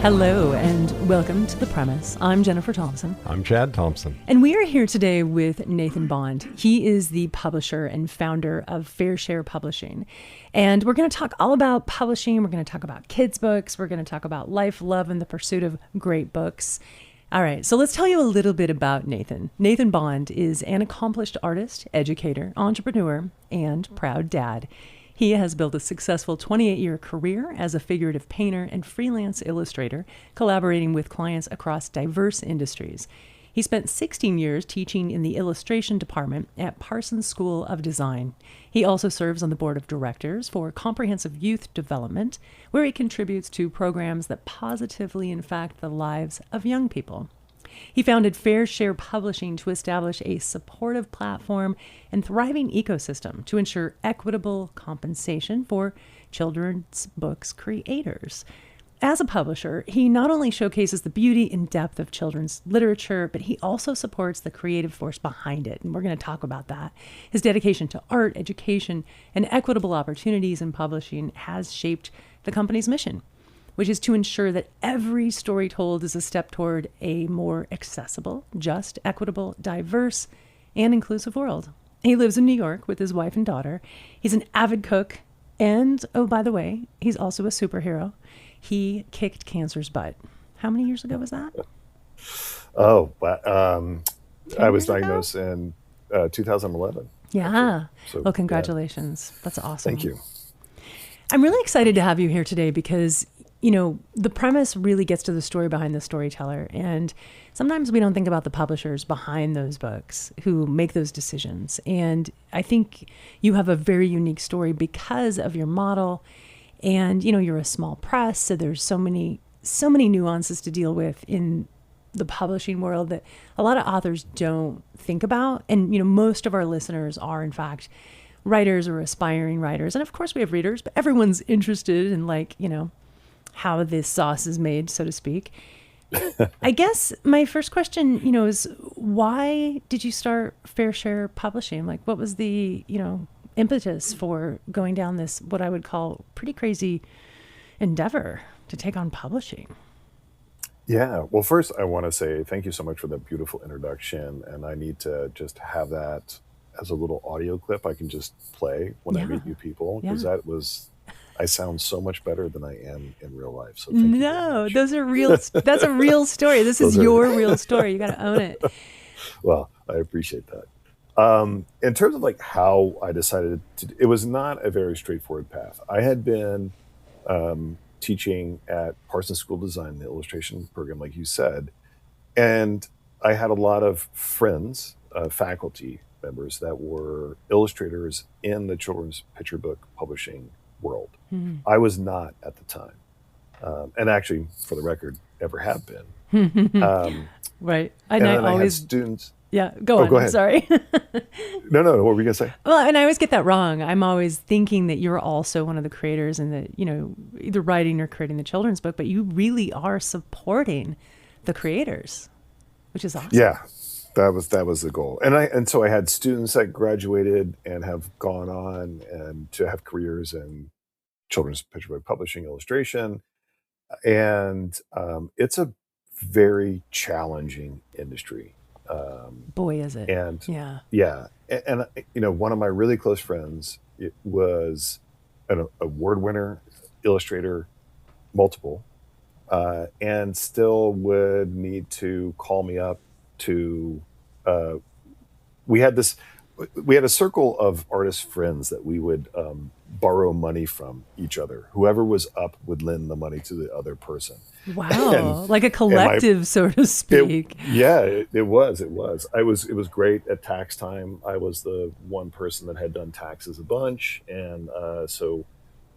Hello and welcome to The Premise. I'm Jeniffer Thompson. I'm Chad Thompson. And we are here today with Nathan Bond. He is the publisher and founder of Fair Share Publishing. And we're going to talk all about publishing. We're going to talk about kids' books. We're going to talk about life, love, and the pursuit of great books. All right, so let's tell you a little bit about Nathan. Nathan Bond is an accomplished artist, educator, entrepreneur, and proud dad. He has built a successful 28-year career as a figurative painter and freelance illustrator, collaborating with clients across diverse industries. He spent 16 years teaching in the illustration department at Parsons School of Design. He also serves on the board of directors for Comprehensive Youth Development, where he contributes to programs that positively impact the lives of young people. He founded Fair Share Publishing to establish a supportive platform and thriving ecosystem to ensure equitable compensation for children's books creators. As a publisher, he not only showcases the beauty and depth of children's literature, but he also supports the creative force behind it, and we're going to talk about that. His dedication to art, education, and equitable opportunities in publishing has shaped the company's mission, which is to ensure that every story told is a step toward a more accessible, just, equitable, diverse, and inclusive world. He lives in New York with his wife and daughter. He's an avid cook, and, oh, by the way, he's also a superhero. He kicked cancer's butt. How many years ago was that? I was diagnosed in 2011. Yeah. So, well, congratulations. Yeah. That's awesome. Thank you. I'm really excited to have you here today because, you know, the premise really gets to the story behind the storyteller. And sometimes we don't think about the publishers behind those books who make those decisions. And I think you have a very unique story because of your model. And, you know, you're a small press, so there's so many nuances to deal with in the publishing world that a lot of authors don't think about. And, you know, most of our listeners are, in fact, writers or aspiring writers. And of course we have readers, but everyone's interested in, like, you know, how this sauce is made, so to speak. I guess my first question, you know, is why did you start Fair Share Publishing? Like, what was the, you know, impetus for going down this, what I would call pretty crazy endeavor to take on publishing? Yeah. Well, first I want to say thank you so much for that beautiful introduction. And I need to just have that as a little audio clip I can just play when I meet you people, because I sound so much better than I am in real life. So thank you very much. Those are real. That's a real story. This is your real story. You got to own it. Well, I appreciate that. In terms of like how I decided to, it was not a very straightforward path. I had been teaching at Parsons School of Design, the illustration program, like you said, and I had a lot of friends, faculty members that were illustrators in the children's picture book publishing world. Mm-hmm. I was not at the time, and actually, for the record, never have been. Right, and I always had students. Yeah, go on. Go ahead. Sorry. No. What were we gonna say? Well, and I always get that wrong. I'm always thinking that you're also one of the creators and that, you know, either writing or creating the children's book, but you really are supporting the creators, which is awesome. Yeah, that was the goal. And so I had students that graduated and have gone on and to have careers in children's picture book publishing, illustration, and it's a very challenging industry. Boy, is it. And yeah. And you know, one of my really close friends, it was an award winner, illustrator, multiple, and still would need to call me up to, we had a circle of artist friends that we would borrow money from each other. Whoever was up would lend the money to the other person. Wow, like a collective, so to speak. It was. It was great at tax time. I was the one person that had done taxes a bunch, and so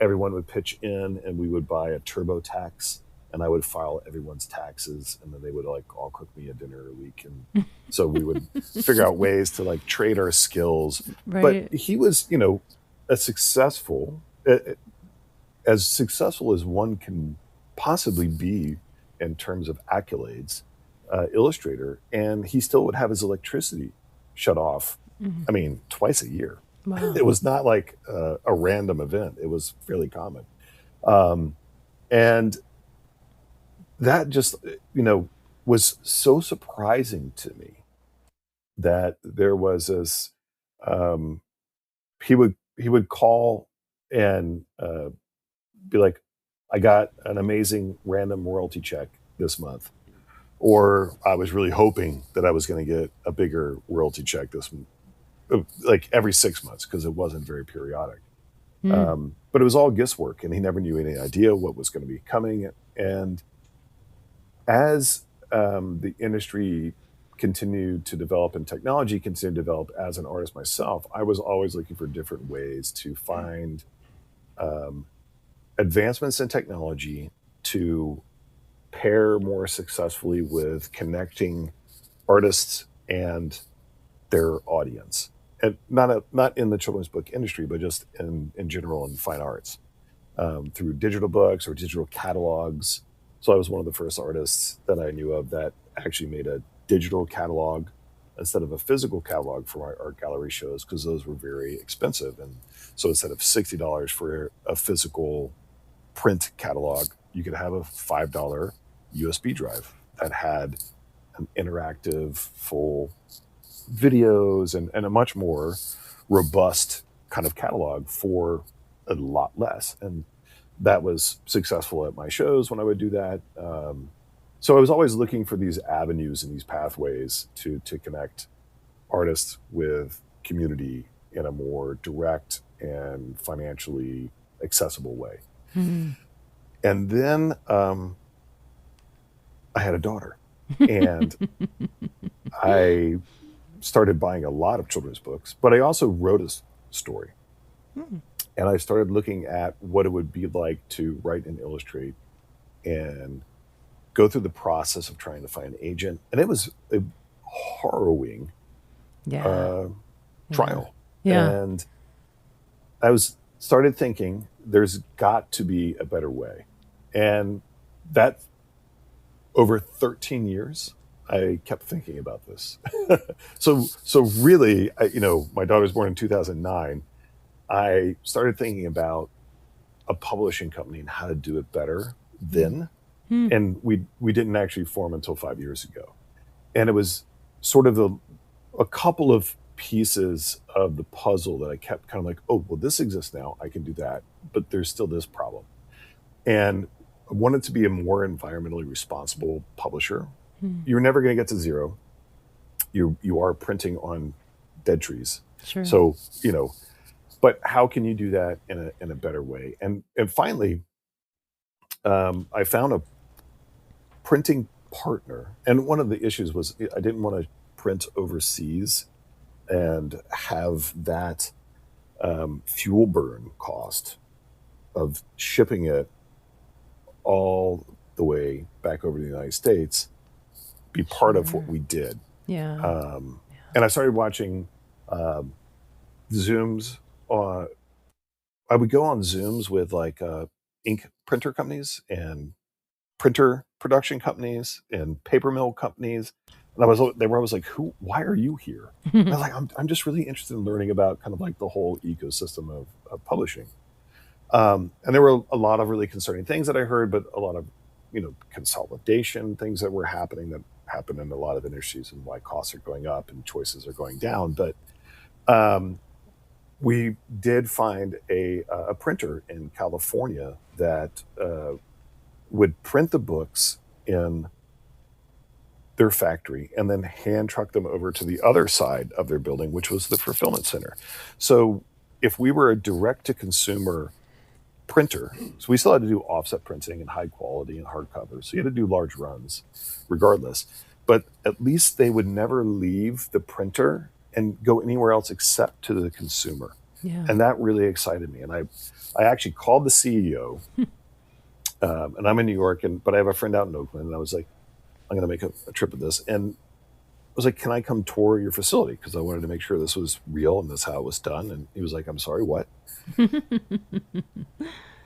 everyone would pitch in, and we would buy a TurboTax, and I would file everyone's taxes, and then they would like all cook me a dinner a week, and so we would figure out ways to like trade our skills. Right. But he was, you know, as successful as one can possibly be in terms of accolades, illustrator, and he still would have his electricity shut off. Mm-hmm. I mean, twice a year. Wow. It was not like a random event. It was fairly common. And that just, was so surprising to me that there was this, um, he would call and be like, I got an amazing random royalty check this month. Or I was really hoping that I was going to get a bigger royalty check this month, like every 6 months, because it wasn't very periodic. But it was all guesswork, and he never knew any idea what was going to be coming. And as the industry continued to develop and technology continued to develop, as an artist myself, I was always looking for different ways to find um, advancements in technology to pair more successfully with connecting artists and their audience. And not in the children's book industry, but just in general in fine arts, through digital books or digital catalogs. So I was one of the first artists that I knew of that actually made a digital catalog instead of a physical catalog for my art gallery shows, because those were very expensive. And so instead of $60 for a physical print catalog, you could have a $5 USB drive that had an interactive full videos and a much more robust kind of catalog for a lot less. And that was successful at my shows when I would do that. So I was always looking for these avenues and these pathways to connect artists with community in a more direct and financially accessible way. And then I had a daughter, and I started buying a lot of children's books, but I also wrote a story. And I started looking at what it would be like to write and illustrate and go through the process of trying to find an agent. And it was a harrowing Yeah. trial. Yeah. And I started thinking there's got to be a better way. And that, over 13 years, I kept thinking about this. So really, my daughter was born in 2009. I started thinking about a publishing company and how to do it better then. And we didn't actually form until 5 years ago. And it was sort of a couple of pieces of the puzzle that I kept kind of like, oh, well, this exists now, I can do that, but there's still this problem. And I wanted to be a more environmentally responsible publisher. You're never going to get to zero. You are printing on dead trees. Sure. So, but how can you do that in a better way? And finally, I found a printing partner. And one of the issues was I didn't want to print overseas and have that fuel burn cost of shipping it all the way back over to the United States be part of what we did. Yeah. And I started watching Zooms. I would go on Zooms with like ink printer companies and printer production companies and paper mill companies. And they were always like, why are you here? And I was like, I'm just really interested in learning about kind of like the whole ecosystem of publishing. And there were a lot of really concerning things that I heard, but a lot of, consolidation, things that were happening that happen in a lot of industries, and why costs are going up and choices are going down. But we did find a printer in California that would print the books in their factory and then hand truck them over to the other side of their building, which was the fulfillment center. So if we were a direct to consumer printer, so we still had to do offset printing and high quality and hardcover. So you had to do large runs regardless, but at least they would never leave the printer and go anywhere else except to the consumer. Yeah. And that really excited me. And I actually called the CEO, and I'm in New York, but I have a friend out in Oakland, and I was like, I'm going to make a trip of this. And I was like, can I come tour your facility? Because I wanted to make sure this was real and this how it was done. And he was like, I'm sorry, what? I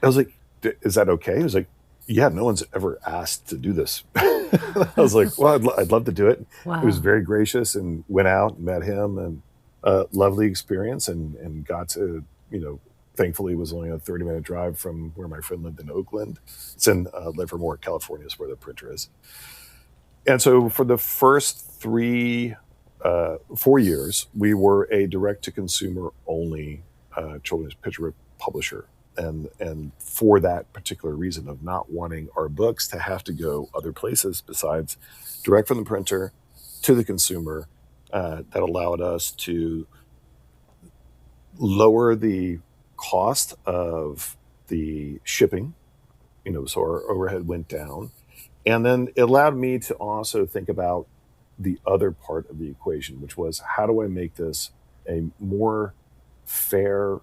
was like, is that okay? He was like, yeah, no one's ever asked to do this. I was like, well, I'd love to do it. Wow. He was very gracious, and went out and met him, and lovely experience, and got to, thankfully was only a 30-minute drive from where my friend lived in Oakland. It's in Livermore, California is where the printer is. And so for the first 4 years, we were a direct-to-consumer only children's picture publisher. And for that particular reason of not wanting our books to have to go other places besides direct from the printer to the consumer, that allowed us to lower the cost of the shipping, so our overhead went down. And then it allowed me to also think about the other part of the equation, which was how do I make this a more fair,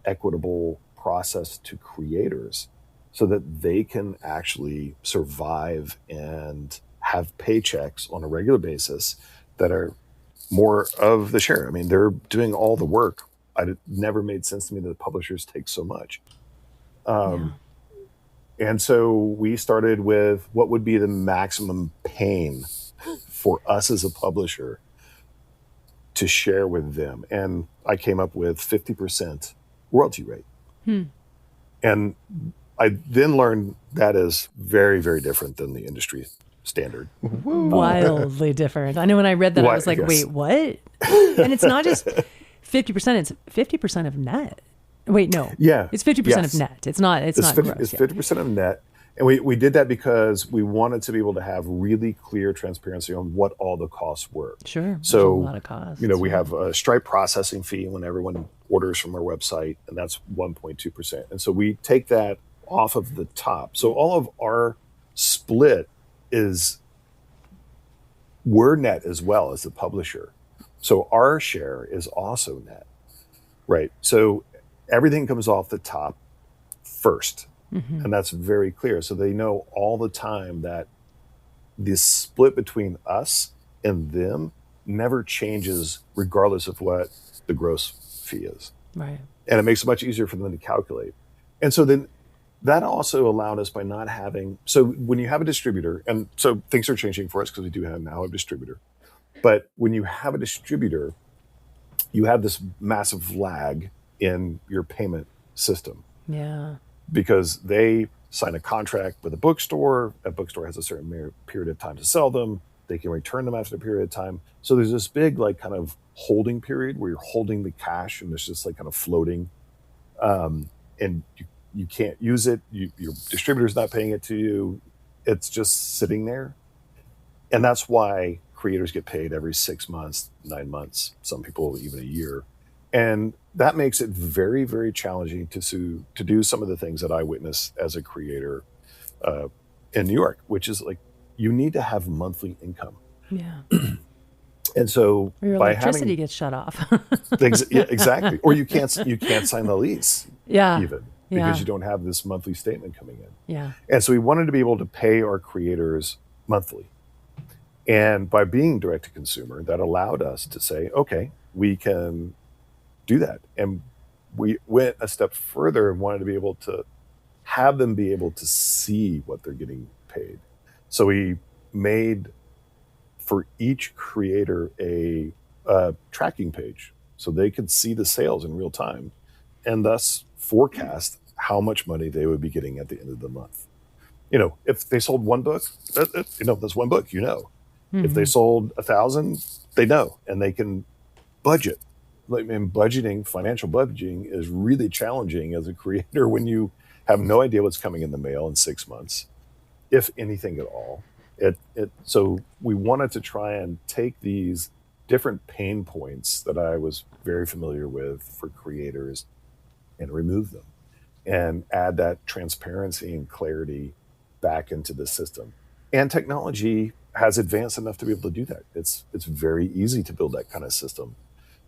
equitable process to creators so that they can actually survive and have paychecks on a regular basis that are more of the share. I mean, they're doing all the work. It never made sense to me that the publishers take so much. And so we started with what would be the maximum pain for us as a publisher to share with them. And I came up with 50% royalty rate. And I then learned that is very, very different than the industry standard. Wildly different. I know when I read that, I was like, wait, what? And it's not just 50%, it's 50% of net. Wait, no. Yeah. It's 50% of net. It's not gross. It's 50% of net. And we did that because we wanted to be able to have really clear transparency on what all the costs were. Sure. So, a lot of costs. We have a Stripe processing fee when everyone orders from our website, and that's 1.2%. And so we take that off of the top. So all of our split we're net as well as the publisher. So our share is also net, right? So everything comes off the top first. And that's very clear. So they know all the time that the split between us and them never changes regardless of what the gross fee is. Right. And it makes it much easier for them to calculate. And so then that also allowed us by not having, so when you have a distributor, and so things are changing for us because we do have now a distributor. But when you have a distributor, you have this massive lag in your payment system. Yeah. Because they sign a contract with a bookstore has a certain period of time to sell them. They can return them after a period of time. So there's this big kind of holding period where you're holding the cash and it's just kind of floating. And you can't use it. Your distributor's not paying it to you. It's just sitting there. And that's why creators get paid every 6 months, 9 months, some people even a year. And that makes it very, very challenging to do some of the things that I witnessed as a creator in New York, which is you need to have monthly income. Yeah. And so or your electricity gets shut off. Exactly. Or you can't sign the lease. Yeah. Even because you don't have this monthly statement coming in. Yeah. And so we wanted to be able to pay our creators monthly. And by being direct to consumer, that allowed us to say, okay, we can do that. And we went a step further and wanted to be able to have them be able to see what they're getting paid. So we made for each creator a tracking page so they could see the sales in real time and thus forecast how much money they would be getting at the end of the month. If they sold one book, that's one book, If they sold 1,000, they know, and they can budget. Financial budgeting is really challenging as a creator when you have no idea what's coming in the mail in 6 months, if anything at all. So we wanted to try and take these different pain points that I was very familiar with for creators and remove them and add that transparency and clarity back into the system. And technology has advanced enough to be able to do that. It's very easy to build that kind of system.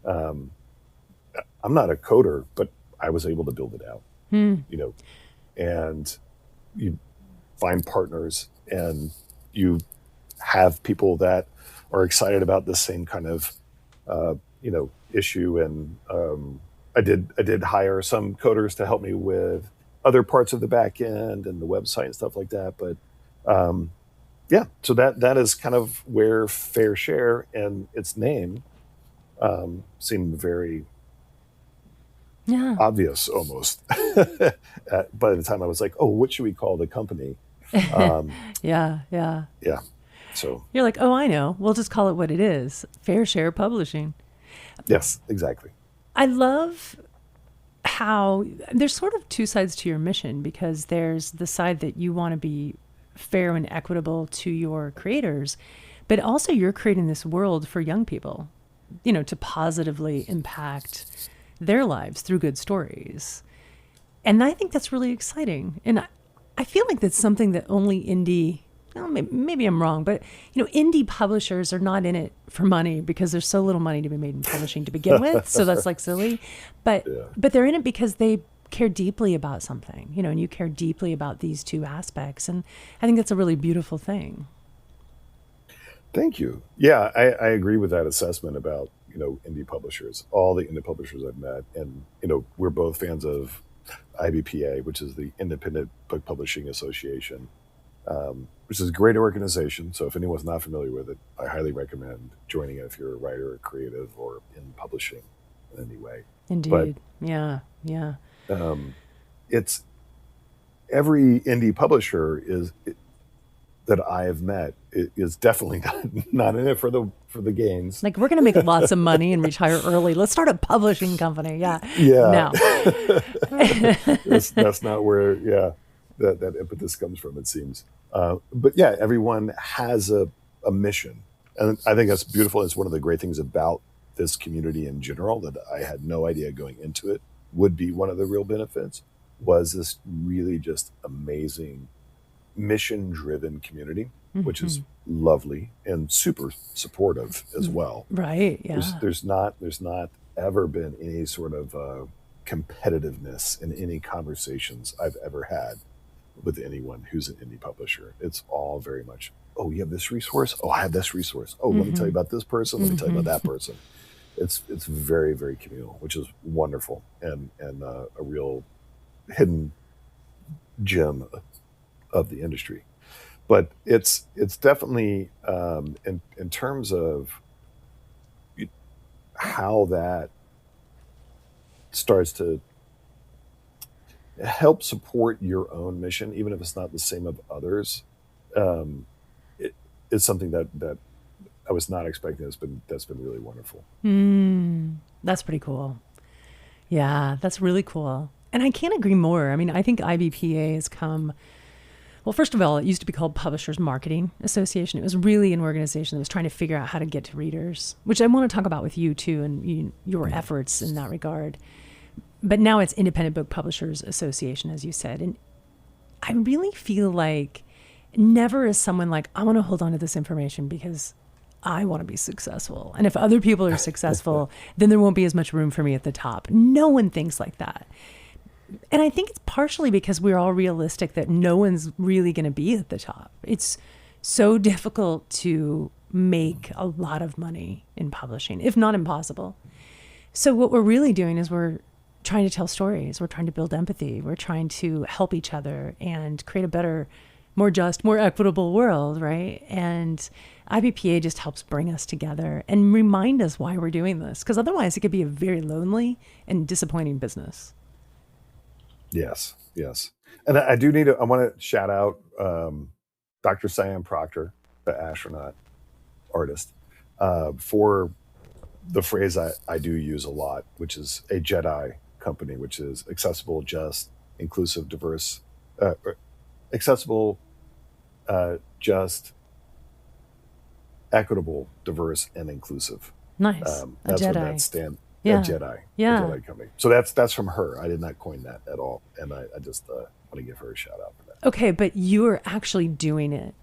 I'm not a coder, but I was able to build it out, and you find partners and you have people that are excited about the same kind of, issue. And I did hire some coders to help me with other parts of the back end and the website and stuff like that. But so that is kind of where Fair Share and its name seemed very Yeah. obvious almost. By the time I was like, oh, what should we call the company? Um, Yeah. Yeah. yeah. So You're like, oh, I know. We'll just call it what it is. Fair Share Publishing. yes, exactly. I love how there's sort of two sides to your mission, because there's the side that you want to be fair and equitable to your creators, but also you're creating this world for young people, to positively impact their lives through good stories. And I think that's really exciting. And I feel like that's something that only indie, well, maybe I'm wrong, but indie publishers are not in it for money, because there's so little money to be made in publishing to begin with. So that's like silly, but Yeah. but they're in it because they care deeply about something, and you care deeply about these two aspects. And I think that's a really beautiful thing. Thank you. Yeah, I agree with that assessment about, indie publishers. All the indie publishers I've met, and, we're both fans of IBPA, which is the Independent Book Publishing Association, which is a great organization. So if anyone's not familiar with it, I highly recommend joining it if you're a writer or creative or in publishing in any way. But Indeed. Yeah. Yeah. um, it's every indie publisher that I have met is definitely not in it for the gains. Like, we're going to make lots of money and retire early. Let's start a publishing company. Yeah. Yeah, No. that's not where that impetus comes from, it seems. But yeah, everyone has a mission, and I think that's beautiful. It's one of the great things about this community in general that I had no idea going into it would be one of the real benefits, was this really just amazing mission-driven community, which is lovely and super supportive as well. Right. Yeah. There's not ever been any sort of competitiveness in any conversations I've ever had with anyone who's an indie publisher. It's all very much, oh, you have this resource? Oh, I have this resource. Oh, let me tell you about this person. Let me tell you about that person. It's very, very communal, which is wonderful, and a real hidden gem of the industry. But it's definitely in terms of how that starts to help support your own mission, even if it's not the same of others. It is something that I was not expecting. That's been really wonderful. That's pretty cool. Yeah, that's really cool. And I can't agree more. I mean, I think IBPA has come, well, first of all, it used to be called Publishers Marketing Association. It was really an organization that was trying to figure out how to get to readers, which I want to talk about with you too, and your efforts in that regard. But now it's Independent Book Publishers Association, as you said. And I really feel like never is someone like, I want to hold on to this information because I want to be successful. And if other people are successful, then there won't be as much room for me at the top. No one thinks like that. And I think it's partially because we're all realistic that no one's really going to be at the top. It's so difficult to make a lot of money in publishing, if not impossible. So what we're really doing is we're trying to tell stories. We're trying to build empathy. We're trying to help each other and create a better, more just, more equitable world, right? And IBPA just helps bring us together and remind us why we're doing this, because otherwise it could be a very lonely and disappointing business. Yes. And I do I want to shout out Dr. Siam Proctor, the astronaut artist, for the phrase I do use a lot, which is a Jedi company, which is accessible, just, inclusive, diverse, accessible, just, equitable, diverse, and inclusive. Nice. That's a what Jedi. that stands. Yeah. A Jedi. Yeah. A Jedi company. So that's from her. I did not coin that at all, and I just want to give her a shout out for that. Okay, but you're actually doing it.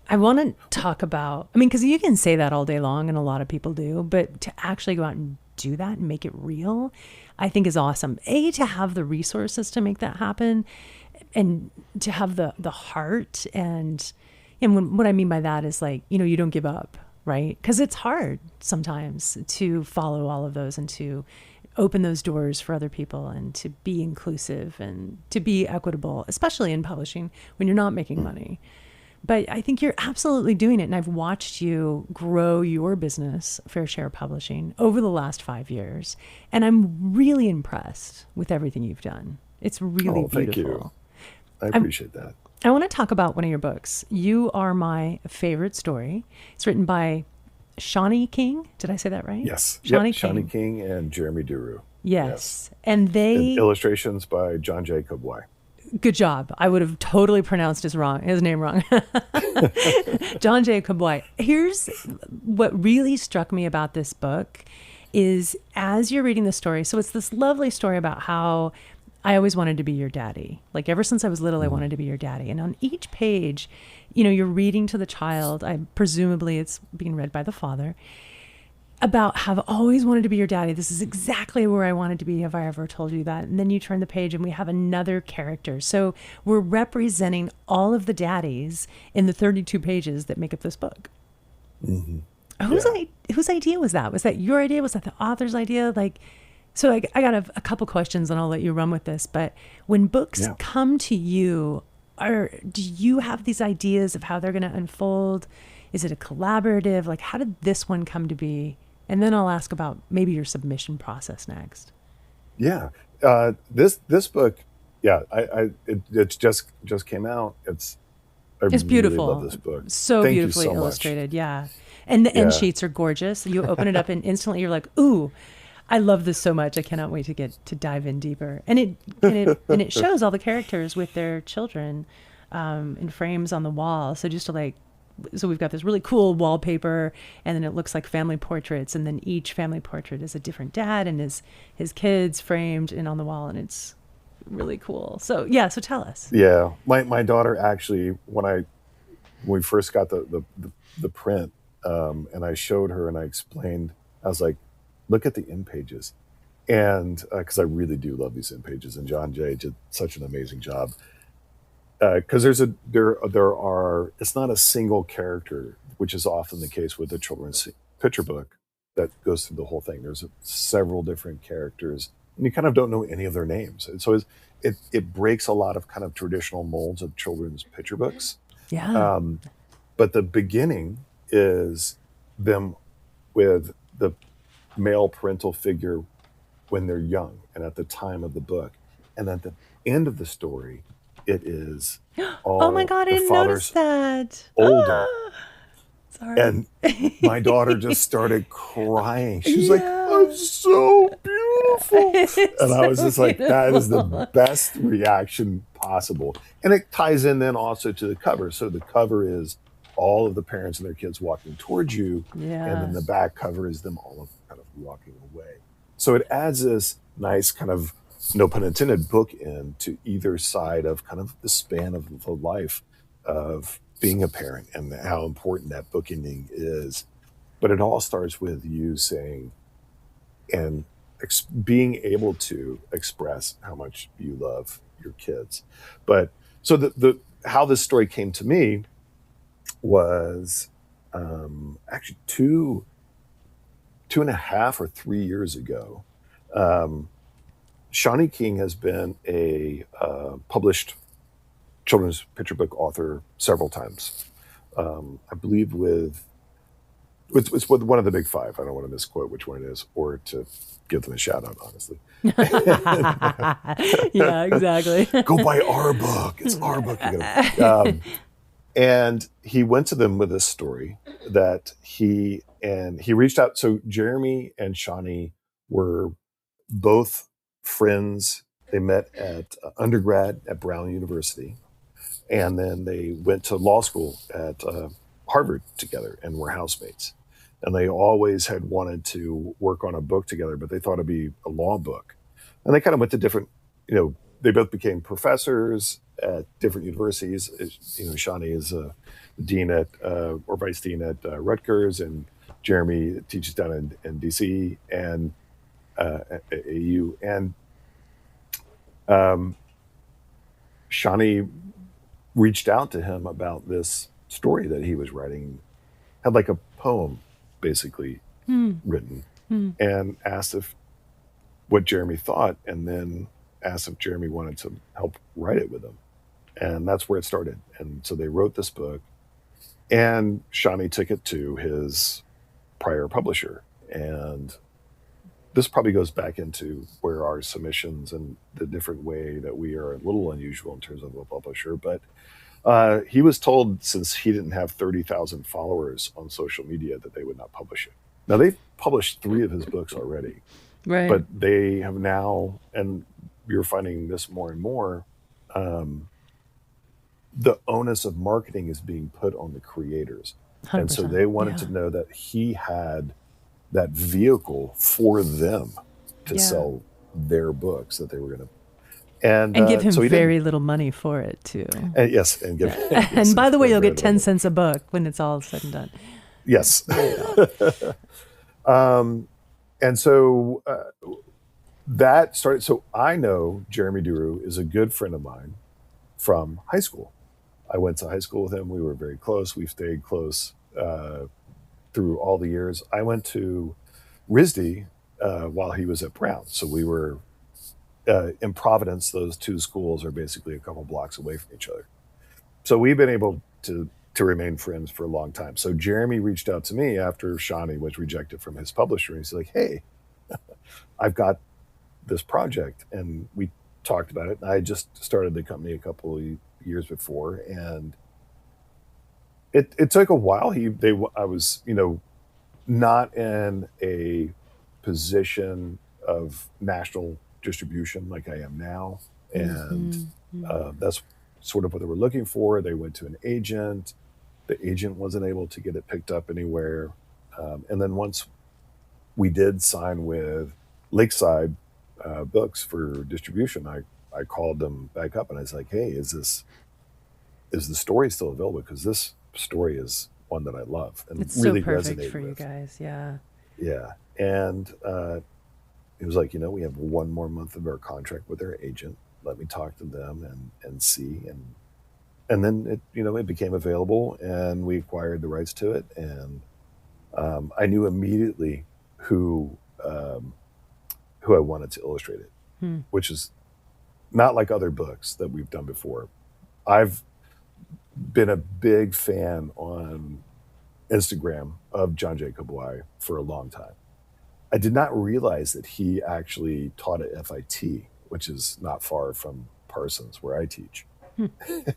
I want to talk about, because you can say that all day long, and a lot of people do, but to actually go out and do that and make it real, I think is awesome. To have the resources to make that happen, and to have the heart, and what I mean by that is, like, you don't give up, right? Because it's hard sometimes to follow all of those and to open those doors for other people and to be inclusive and to be equitable, especially in publishing when you're not making money. But I think you're absolutely doing it. And I've watched you grow your business, Fair Share Publishing, over the last 5 years. And I'm really impressed with everything you've done. It's really Oh, thank you. beautiful. I I, appreciate that. I want to talk about one of your books. You Are My Favorite Story. It's written by Shani King. Did I say that right? Yes. Yep. Shani Shani King. King and Jeremi Duru. Yes. Yes. And And they, illustrations by John J. Kobwai. good job. I would have totally pronounced his name wrong. John J. Kobwai. Here's what really struck me about this book is as you're reading the story, so it's this lovely story about how I always wanted to be your daddy. Like ever since I was little, I wanted to be your daddy. And on each page, you're reading to the child. Presumably it's being read by the father about how I've always wanted to be your daddy. This is exactly where I wanted to be. Have I ever told you that? And then you turn the page and we have another character. So we're representing all of the daddies in the 32 pages that make up this book. Mm-hmm. Whose Yeah. whose idea was that? Was that your idea? Was that the author's idea? So I got a couple questions and I'll let you run with this. But when books Yeah. come to you, do you have these ideas of how they're going to unfold? Is it a collaborative? Like, how did this one come to be? And then I'll ask about maybe your submission process next. Yeah. This book, yeah, it just came out. I It's really love beautiful. this book. So Thank you beautifully so much. illustrated. Yeah. And the end Yeah. sheets are gorgeous. You open it up and instantly you're like, ooh, I love this so much. I cannot wait to dive in deeper. And it shows all the characters with their children in frames on the wall. So we've got this really cool wallpaper, and then it looks like family portraits, and then each family portrait is a different dad and his kids framed and on the wall, and it's really cool. So yeah, so tell us. Yeah. My daughter actually, when we first got the print, and I showed her and I explained, I was like, look at the end pages. And because I really do love these end pages, and John Jay did such an amazing job. Because it's not a single character, which is often the case with a children's picture book that goes through the whole thing. There's several different characters, and you kind of don't know any of their names. And so it breaks a lot of kind of traditional molds of children's picture books. Yeah. But the beginning is them with the male parental figure when they're young and at the time of the book. And at the end of the story, it is Oh my all God, I the didn't notice father's that. older. Sorry. And my daughter just started crying. She was like, Yeah. "I'm so beautiful." It's And I was so just like, that is the beautiful. best reaction possible. And it ties in then also to the cover. So the cover is all of the parents and their kids walking towards you. And Yeah. then the back cover is them all kind of walking away. So it adds this nice kind of, no pun intended, bookend to either side of kind of the span of the life of being a parent and how important that bookending is. But it all starts with you saying and being able to express how much you love your kids. But so the how this story came to me was actually two and a half or 3 years ago. Shani King has been a published children's picture book author several times. I believe it's with one of the big five. I don't want to misquote which one it is or to give them a shout out, honestly. Yeah, exactly. Go buy our book. It's our book. And he went to them with this story that he reached out. So Jeremi and Shani were both friends. They met at undergrad at Brown University, and then they went to law school at Harvard together and were housemates. And they always had wanted to work on a book together, but they thought it'd be a law book. And they kind of went to different, they both became professors at different universities. Shani is a dean at, or vice dean at Rutgers, and Jeremi teaches down in DC and at AU. And Shani reached out to him about this story that he was writing, had like a poem basically written, and asked what Jeremi thought, and then asked if Jeremi wanted to help write it with him. And that's where it started. And so they wrote this book. And Shani took it to his prior publisher. And this probably goes back into where our submissions and the different way that we are a little unusual in terms of a publisher. But he was told, since he didn't have 30,000 followers on social media, that they would not publish it. Now, they've published 3 of his books already, Right. but they have now, and you're finding this more and more, the onus of marketing is being put on the creators. And so 100%. they wanted Yeah. to know that he had that vehicle for them to Yeah. sell their books that they were going to. And And give him so he very didn't. little money for it, too. And yes, and give. Yes, And by the way, very, you'll very get 10 little. cents a book when it's all said and done. Yes. And so that started. So I know Jeremi Duru is a good friend of mine from high school. I went to high school with him. We were very close. We've stayed close through all the years. I went to RISD while he was at Brown. So we were in Providence. Those 2 schools are basically a couple blocks away from each other. So we've been able to remain friends for a long time. So Jeremi reached out to me after Shani was rejected from his publisher. He's like, hey, I've got this project. And we talked about it. I just started the company a couple of years before. And it took a while. I was, not in a position of national distribution like I am now. And that's sort of what they were looking for. They went to an agent. The agent wasn't able to get it picked up anywhere. And then once we did sign with Lakeside Books for distribution, I called them back up and I was like, hey, is the story still available? Because this story is one that I love and It's really so perfect resonated for you with. guys. Yeah. Yeah. And it was like, we have 1 more month of our contract with our agent. Let me talk to them and see. And then it became available and we acquired the rights to it. And I knew immediately who I wanted to illustrate it, which is not like other books that we've done before. I've been a big fan on Instagram of John Jacob Y for a long time. I did not realize that he actually taught at FIT, which is not far from Parsons, where I teach.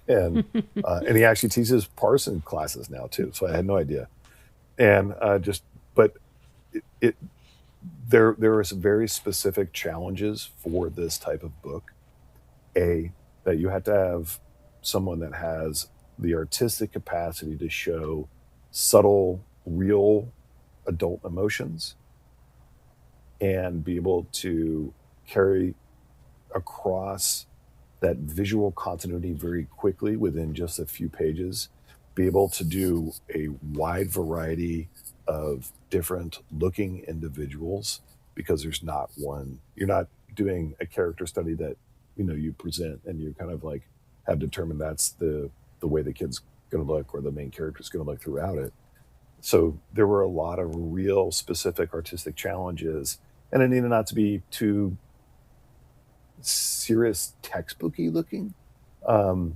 And he actually teaches Parsons classes now too. So I had no idea. And but there are some very specific challenges for this type of book. That you have to have someone that has the artistic capacity to show subtle, real adult emotions and be able to carry across that visual continuity very quickly within just a few pages, be able to do a wide variety of different looking individuals, because there's not one. You're not doing a character study that you present and you kind of like have determined that's the way the kid's going to look or the main character's going to look throughout it. So there were a lot of real specific artistic challenges, and it needed not to be too serious textbooky looking. And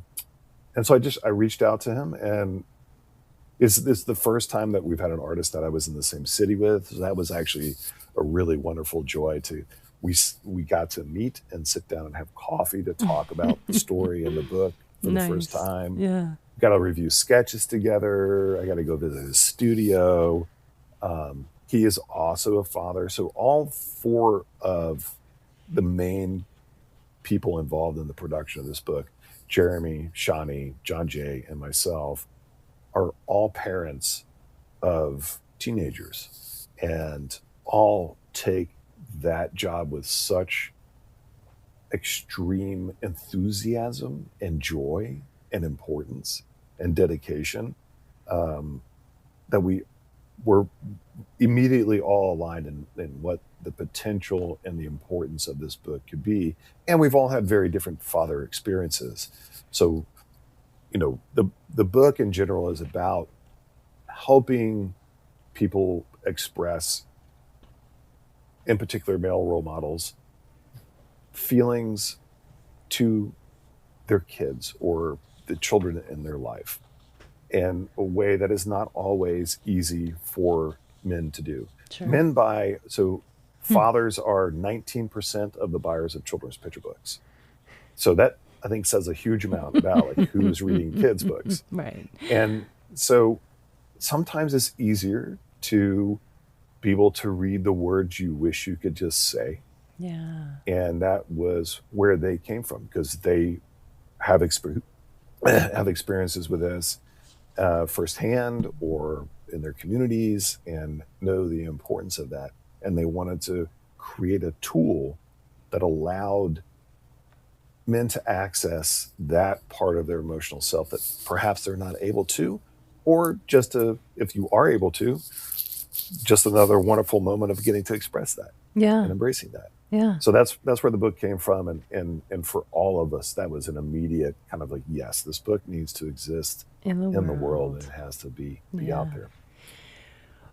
so I reached out to him, and it's the first time that we've had an artist that I was in the same city with. So that was actually a really wonderful joy we got to meet and sit down and have coffee to talk about the story and the book for the first Nice. time. Yeah. Got to review sketches together. I got to go visit his studio. He is also a father. So all 4 of the main people involved in the production of this book, Jeremi, Shani, John Jay, and myself, are all parents of teenagers and all take that job with such extreme enthusiasm and joy and importance and dedication that we were immediately all aligned in what the potential and the importance of this book could be. And we've all had very different father experiences. So, the book in general is about helping people express, in particular male role models, feelings to their kids or the children in their life. in a way that is not always easy for men to do. Sure. Men buy, so fathers are 19% of the buyers of children's picture books. So that I think says a huge amount about like who's reading kids' books. Right. And so sometimes it's easier to be able to read the words you wish you could just say. Yeah. And that was where they came from, because they have have experiences with this firsthand or in their communities, and know the importance of that. And they wanted to create a tool that allowed men to access that part of their emotional self that perhaps they're not able to, or just to, if you are able to, just another wonderful moment of getting to express that Yeah. and embracing that. Yeah. So that's where the book came from, and for all of us, that was an immediate kind of like, yes, this book needs to exist In the world, world. and it has to be Yeah. out there.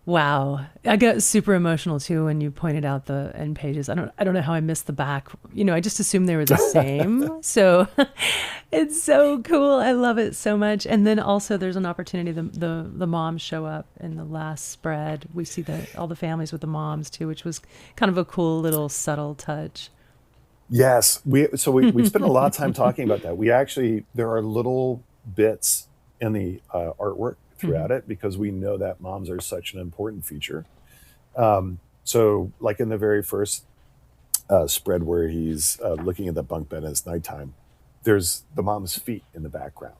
Wow. I got super emotional too when you pointed out the end pages. I don't know how I missed the back. I just assumed they were the same. So it's so cool. I love it so much. And then also there's an opportunity, the moms show up in the last spread. We see all the families with the moms too, which was kind of a cool little subtle touch. Yes, we spent a lot of time talking about that. There are little bits in the artwork throughout it, because we know that moms are such an important feature. So like in the very first spread where he's looking at the bunk bed and it's nighttime, there's the mom's feet in the background.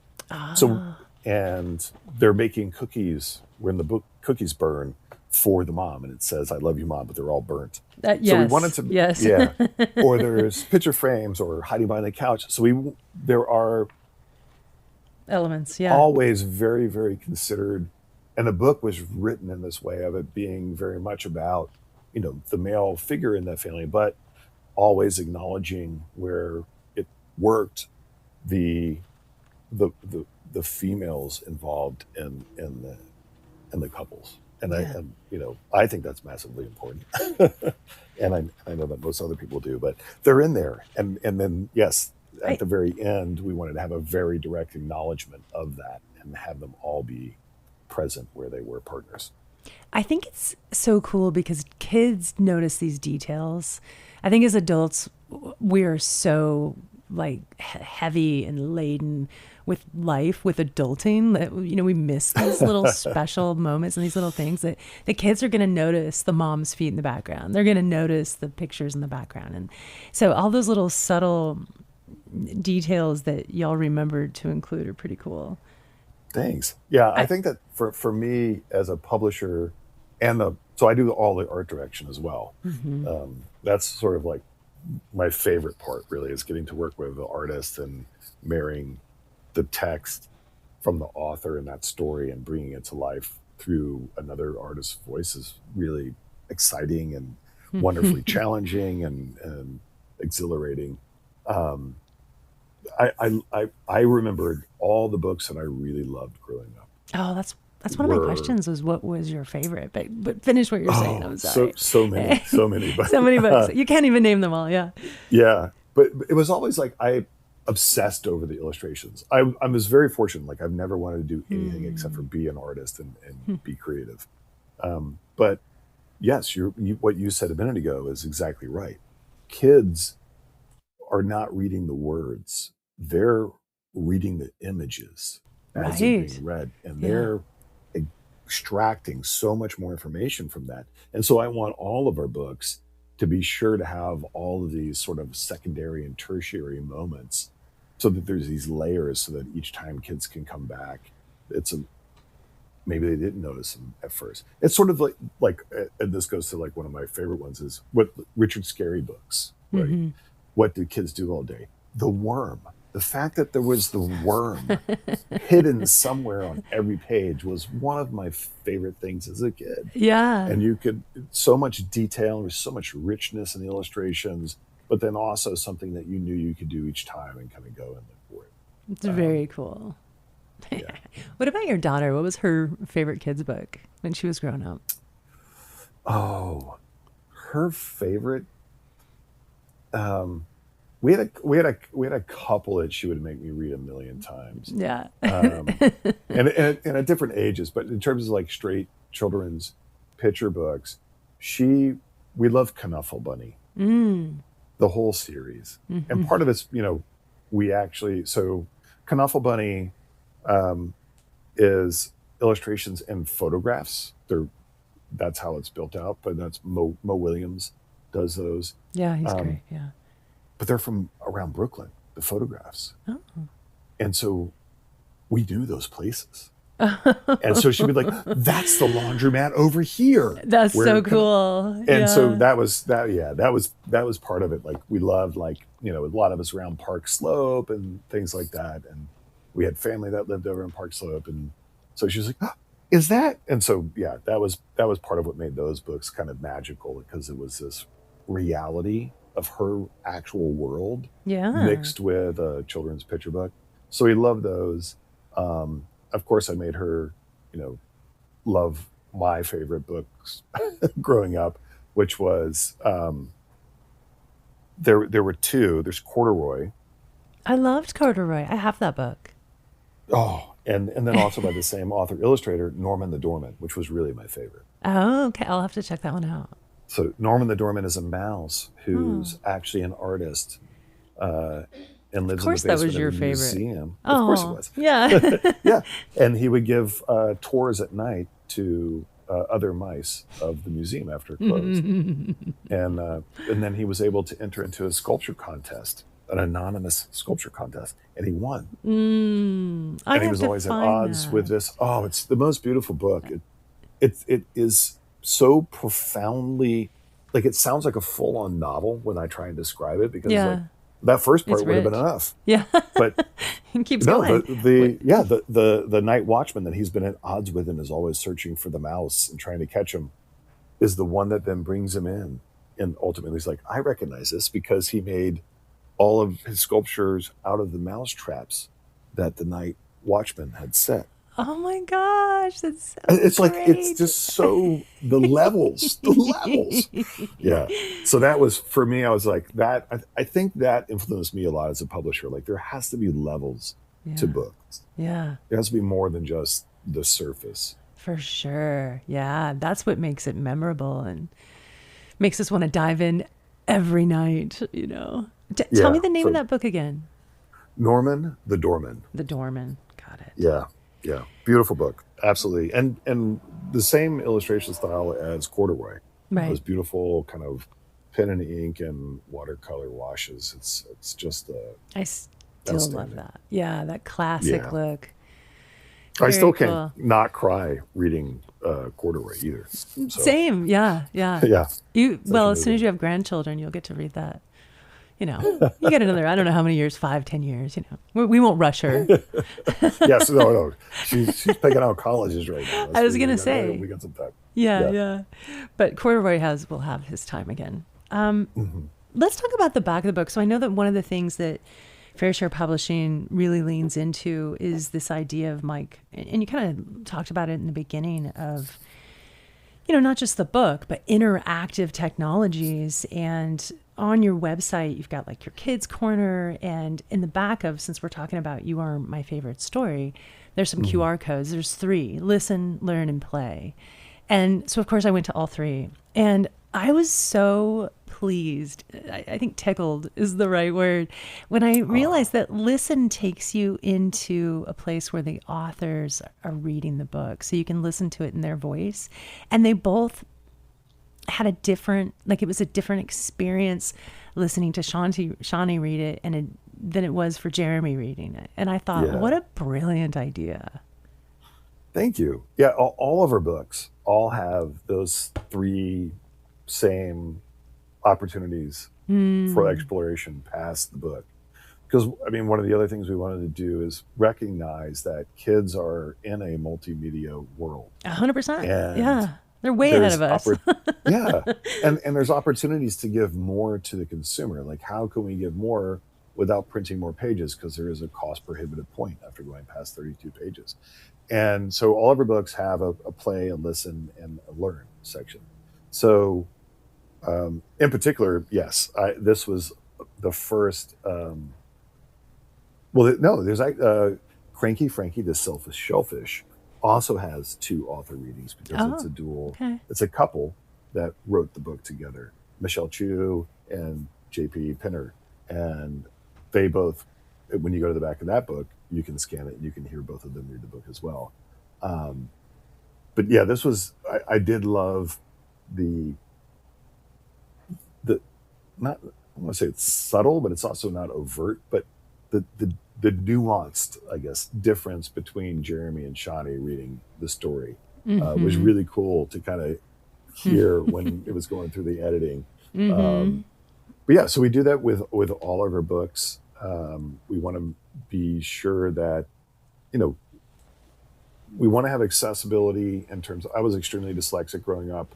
So, and they're making cookies when the cookies burn for the mom, and it says, "I love you, Mom," but they're all burnt. Yes. So we wanted to, yes. yeah. Or there's picture frames or hiding behind the couch. So there are elements, yeah, always very, very considered. And the book was written in this way of it being very much about, the male figure in that family, but always acknowledging where it worked, the females involved in the couples. And I think that's massively important. And I know that most other people do, but they're in there. And then, yes, at the very end, we wanted to have a very direct acknowledgement of that and have them all be present where they were partners. I think it's so cool because kids notice these details. I think as adults, we are so like heavy and laden with life, with adulting, that we miss these little special moments and these little things that the kids are going to notice. The mom's feet in the background, they're going to notice the pictures in the background, and so all those little subtle details that y'all remembered to include are pretty cool. Thanks. Yeah, I think that for me as a publisher, so I do all the art direction as well. That's sort of like my favorite part, really, is getting to work with the artist and marrying the text from the author and that story and bringing it to life through another artist's voice is really exciting and wonderfully challenging and exhilarating. I remembered all the books that I really loved growing up. Oh, that's one of my questions, was what was your favorite? But finish what you're saying. I'm sorry. So many books. So many books. You can't even name them all. Yeah. Yeah. But it was always like I obsessed over the illustrations. I was very fortunate. Like I've never wanted to do anything except for be an artist and be creative. But yes, what you said a minute ago is exactly right. Kids are not reading the words. They're reading the images as they're being read. And they're extracting so much more information from that. And so I want all of our books to be sure to have all of these sort of secondary and tertiary moments, so that there's these layers, so that each time kids can come back, maybe they didn't notice them at first. It's sort of like and this goes to like one of my favorite ones is what Richard Scarry books, right? What do kids do all day? The worm. The fact that there was the worm hidden somewhere on every page was one of my favorite things as a kid. Yeah. And you could, so much detail, there's so much richness in the illustrations, but then also something that you knew you could do each time and kind of go and look for it. It's very cool. Yeah. What about your daughter? What was her favorite kids book when she was growing up? Oh, her favorite, we had a couple that she would make me read a million times, Yeah. um, and at different ages. But in terms of like straight children's picture books, she we love Knuffle Bunny, Mm. the whole series, and Hmm. part of it's we actually so Knuffle Bunny um, is illustrations and photographs. That's how it's built out, but that's Mo Williams does those. Yeah, he's Um, great. Yeah. but they're from around Brooklyn, the photographs. And so we knew those places. And so she'd be like, that's the laundromat over here. That's Where so can cool. and so Yeah. that was part of it. Like we loved a lot of us around Park Slope and things like that. And we had family that lived over in Park Slope. And so she was like, "Ah, is that?" And so yeah, that was part of what made those books kind of magical because it was this reality of her actual world Yeah. mixed with a children's picture book. So we loved those. Of course, I made her, you know, love my favorite books growing up, which was there were two. There's Corduroy. I loved Corduroy. I have that book. Oh, and then also by the same author illustrator, Norman the Doorman, which was really my favorite. Oh, okay. I'll have to check that one out. So Norman the Doorman is a mouse Oh, who's actually an artist uh, and of lives in the course that was basement of your a favorite. museum. Of course it Oh, was. yeah. Yeah, and he would give tours at night to other mice of the museum after it closed, and then he was able to enter into a sculpture contest, an anonymous sculpture contest, and he won. I And he have was to always at find odds with that. this. Oh, it's the most beautiful book. It is so profoundly like it sounds like a full on novel when I try and describe it because like Yeah, that first it's part would have been rich. enough, Yeah. but It keeps no, going. Wait. the night watchman that he's been at odds with and is always searching for the mouse and trying to catch him is the one that then brings him in. And ultimately he's like, I recognize this because he made all of his sculptures out of the mouse traps that the night watchman had set. Oh my gosh, that's And so it's like it's great. just so the levels. Yeah. So that was for me, I was like that I think that influenced me a lot as a publisher. Like there has to be levels to Yeah. books. Yeah, There has to be more than just the surface. for sure. Yeah, that's what makes it memorable and makes us want to dive in every night. Tell me Yeah. the name of So that book again. Norman the Doorman. The Doorman. Got it. Yeah. Yeah. Beautiful book. Absolutely. And the same illustration style as Corduroy. Those Right. beautiful kind of pen and ink and watercolor washes. It's just I still love outstanding. that. Yeah, that classic Yeah. look. I Very still can't cool. not cry reading Corduroy either. So Same. Yeah, yeah. yeah, such a Well, as soon as movie. you have grandchildren, you'll get to read that. You get another, I don't know how many years, 5, 10 years. We won't rush her. Yes, no, no. She's picking out colleges right now. I That's was we, going we to got say, we got some time. yeah, Yeah. yeah. But Corduroy will have his time again. Hmm. Let's talk about the back of the book. So I know that one of the things that Fair Share Publishing really leans into is this idea of Mike, and you kind of talked about it in the beginning of, not just the book, but interactive technologies. And on your website, you've got like your kids' corner. And in the back of, since we're talking about You Are My Favorite Story, there's some Hmm. QR codes. There's three: listen, learn, and play. And so, of course, I went to all three. And I was so pleased. I think tickled is the right word. When I realized Oh, that listen takes you into a place where the authors are reading the book. So you can listen to it in their voice. And they both had it was a different experience listening to Shani read it than it was for Jeremy reading it. And I thought, what yeah. a brilliant idea. Thank you. Yeah, all of our books all have those three same opportunities for Hmm. exploration past the book. Because I mean, one of the other things we wanted to do is recognize that kids are in a multimedia world, 100%. and Yeah. They're way ahead there's of us. yeah, and there's opportunities to give more to the consumer. Like, how can we give more without printing more pages? Because there is a cost prohibitive point after going past 32 pages. And so all of our books have a play, a listen, and a learn section. So in particular, yes, this was the first, well, no, there's Cranky Frankie the Selfish Shellfish also has two author readings because it's Oh, a dual, okay. it's a couple that wrote the book together, Michelle Chu and JP Pinner. And they both, when you go to the back of that book, you can scan it and you can hear both of them read the book as well. Um, but yeah, this was, I did love the, the, not, I want to say it's subtle, but it's also not overt, but the nuanced, I guess, difference between Jeremi and Shani reading the story was Mm-hmm. really cool to kind of hear when it was going through the editing. Mm-hmm. Um, but yeah, so we do that with all of our books. We want to be sure that, you know, we want to have accessibility in terms of, I was extremely dyslexic growing up.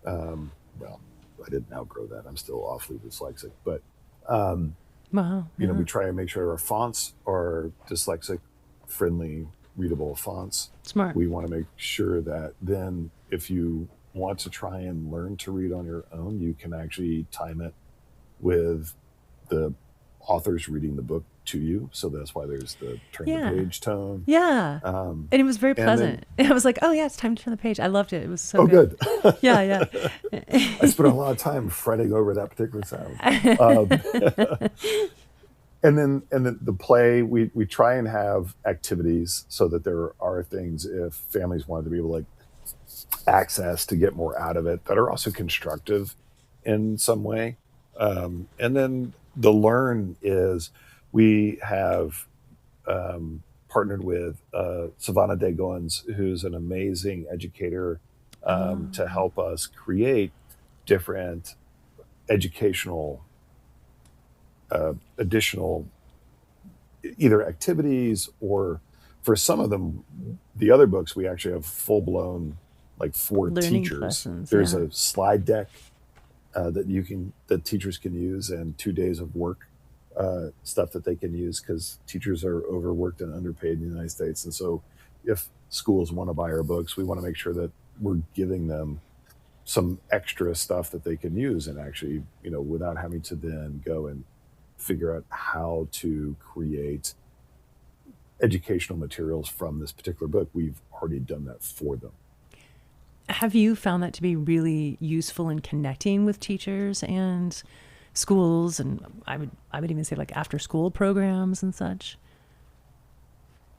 Well, I didn't outgrow that. I'm still awfully dyslexic, but um, Wow. you know, Yeah. we try and make sure our fonts are dyslexic friendly, readable fonts. Smart. We want to make sure that then if you want to try and learn to read on your own, you can actually time it with the authors reading the book to you. So that's why there's the turn the Yeah. page tone. Yeah. Um, And it was very and then, pleasant. I was like, oh, yeah, it's time to turn the page. I loved it. It was so oh, good. good. Yeah. Yeah. I spent a lot of time fretting over that particular sound. Um, and then the play, we try and have activities so that there are things if families wanted to be able to like access to get more out of it that are also constructive in some way. And then the learn is we have partnered with Savannah Dagoins, who's an amazing educator, to Oh, help us create different educational additional either activities or for some of them, the other books, we actually have full blown, like for learning teachers. lessons. There's Yeah. a slide deck that teachers can use, and 2 days of work stuff that they can use because teachers are overworked and underpaid in the United States. And so, if schools want to buy our books, we want to make sure that we're giving them some extra stuff that they can use and actually, you know, without having to then go and figure out how to create educational materials from this particular book. We've already done that for them. Have you found that to be really useful in connecting with teachers and schools, and I would even say like after school programs and such?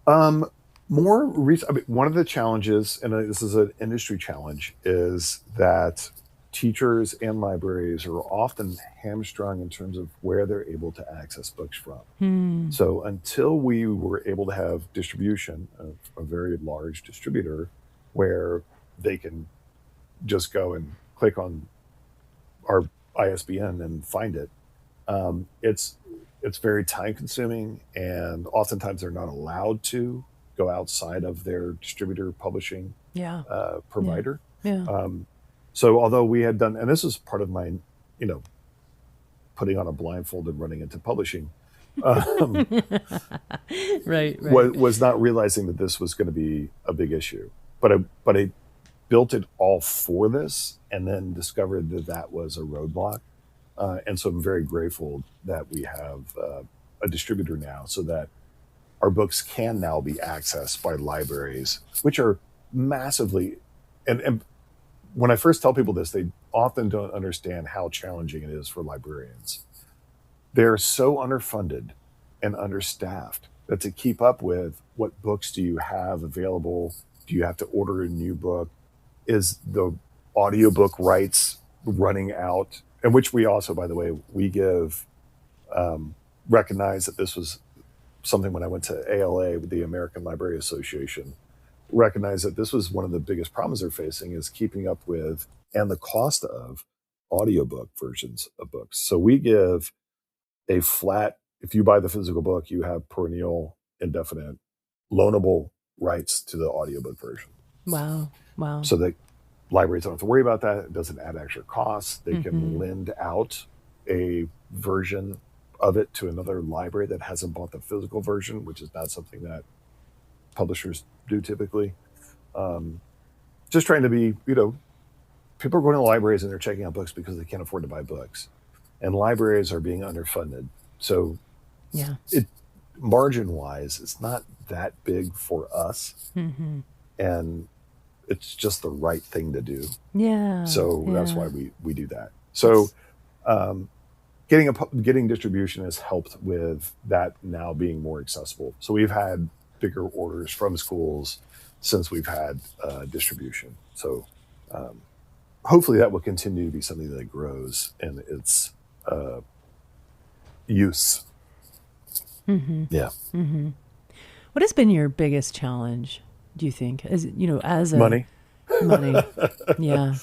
Um, More recent, I mean, one of the challenges, and this is an industry challenge, is that teachers and libraries are often hamstrung in terms of where they're able to access books from. Hmm. So until we were able to have distribution of a very large distributor where they can just go and click on our ISBN and find it, it's very time consuming, and oftentimes they're not allowed to go outside of their distributor publishing Yeah. Yeah. provider. Yeah. Um, so although we had done, and this was part of my, you know, putting on a blindfold and running into publishing, um, Right. Right. was not realizing that this was going to be a big issue. But I built it all for this, and then discovered that that was a roadblock. And so I'm very grateful that we have a distributor now, so that our books can now be accessed by libraries, which are massively. And when I first tell people this, they often don't understand how challenging it is for librarians. They're so underfunded and understaffed that to keep up with what books do you have available, do you have to order a new book, is the audiobook rights running out, and which we also, by the way, we give recognize that this was something when I went to ALA with the American Library Association, recognize that this was one of the biggest problems they're facing is keeping up with and the cost of audiobook versions of books. So we give a flat, if you buy the physical book, you have perennial, indefinite, loanable rights to the audiobook version. Wow. Wow. So that libraries don't have to worry about that. It doesn't add extra costs. They Mm-hmm. can lend out a version of it to another library that hasn't bought the physical version, which is not something that publishers do typically. Um, just trying to be, you know, people are going to libraries and they're checking out books because they can't afford to buy books. and libraries are being underfunded. So Yeah. it margin wise, it's not that big for us, Mm-hmm. and it's just the right thing to do. Yeah. So that's Yeah. why we do that. So um, getting distribution has helped with that now being more accessible. So we've had bigger orders from schools since we've had distribution. So um, hopefully that will continue to be something that grows in its uh, use. Mm-hmm. Yeah. Mm-hmm. What has been your biggest challenge, do you think? As as a Money. money. Yeah.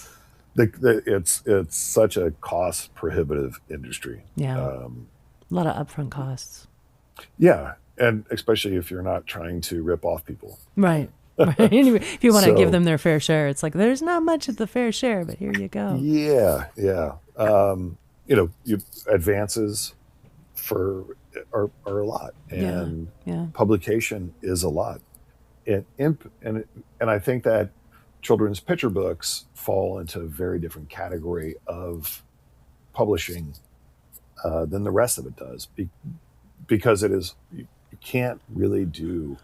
It's such a cost prohibitive industry. Yeah. Um, A lot of upfront costs. yeah, and especially if you're not trying to rip off people. Right. Right. If you want to give So them their fair share, it's like there's not much of the fair share, but here you go. yeah. Advances for are a lot, Yeah. and Yeah. publication is a lot, and I think that children's picture books fall into a very different category of publishing than the rest of it does, because you can't really do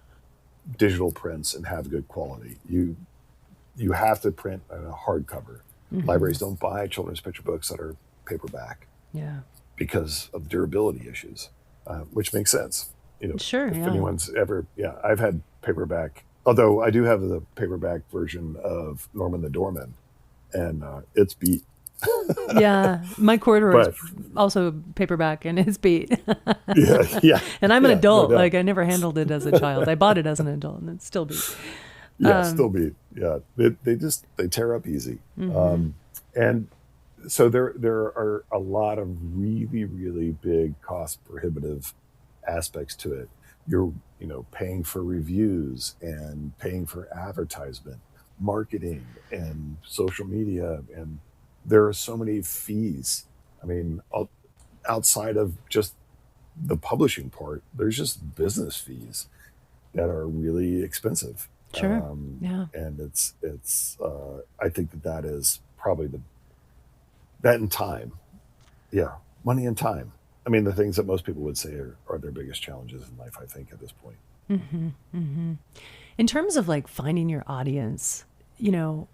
digital prints and have good quality. You have to print on a hardcover. Mm-hmm. Libraries don't buy children's picture books that are paperback Yeah. because of durability issues, which makes sense. Sure. If Yeah. anyone's ever, I've had paperback, although I do have the paperback version of Norman the Doorman, and it's beat. Yeah. My corridor is But also paperback and it's beat. yeah, And I'm an yeah, no adult. doubt. Like I never handled it as a child. I bought it as an adult and it's still beat. Yeah, still beat. Yeah, they tear up easy. Mm-hmm. And so there are a lot of really really big cost prohibitive aspects to it. You're paying for reviews and paying for advertisement, marketing, and social media, and there are so many fees. I mean, outside of just the publishing part, there's just business fees that are really expensive. Sure. Yeah. And I think that is probably that and time. Yeah. Money and time. I mean, the things that most people would say are their biggest challenges in life, I think, at this point. Mm-hmm. Mm-hmm. In terms of like finding your audience, you know,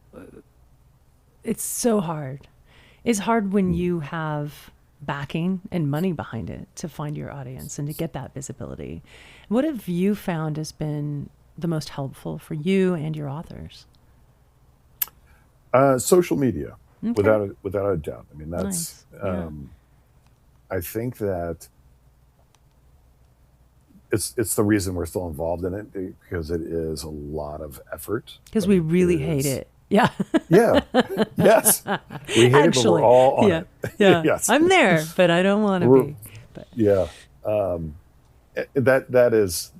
it's so hard. It's hard when you have backing and money behind it to find your audience and to get that visibility. What have you found has been the most helpful for you and your authors? Social media, Okay. without a doubt. I mean, that's, Nice. Yeah. I think that it's the reason we're still involved in it, because it is a lot of effort, Because but we it really hate is, it. Yeah. yeah, yes, we hate it, but we're Actually. all on Yeah. it. Yeah. Yes, I'm there, but I don't want to we're, be. But yeah. Um, that is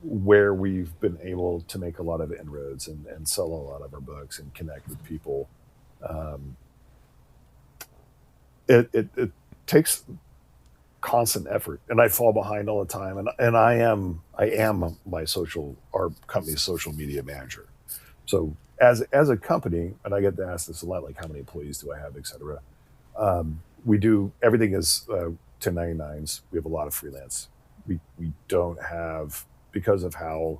where we've been able to make a lot of inroads and sell a lot of our books and connect with people. Um, it takes constant effort, and I fall behind all the time. And I am our company's social media manager. So as a company, and I get asked this a lot, like how many employees do I have, et cetera. We do everything is 1099s. We have a lot of freelance. We don't have, because of how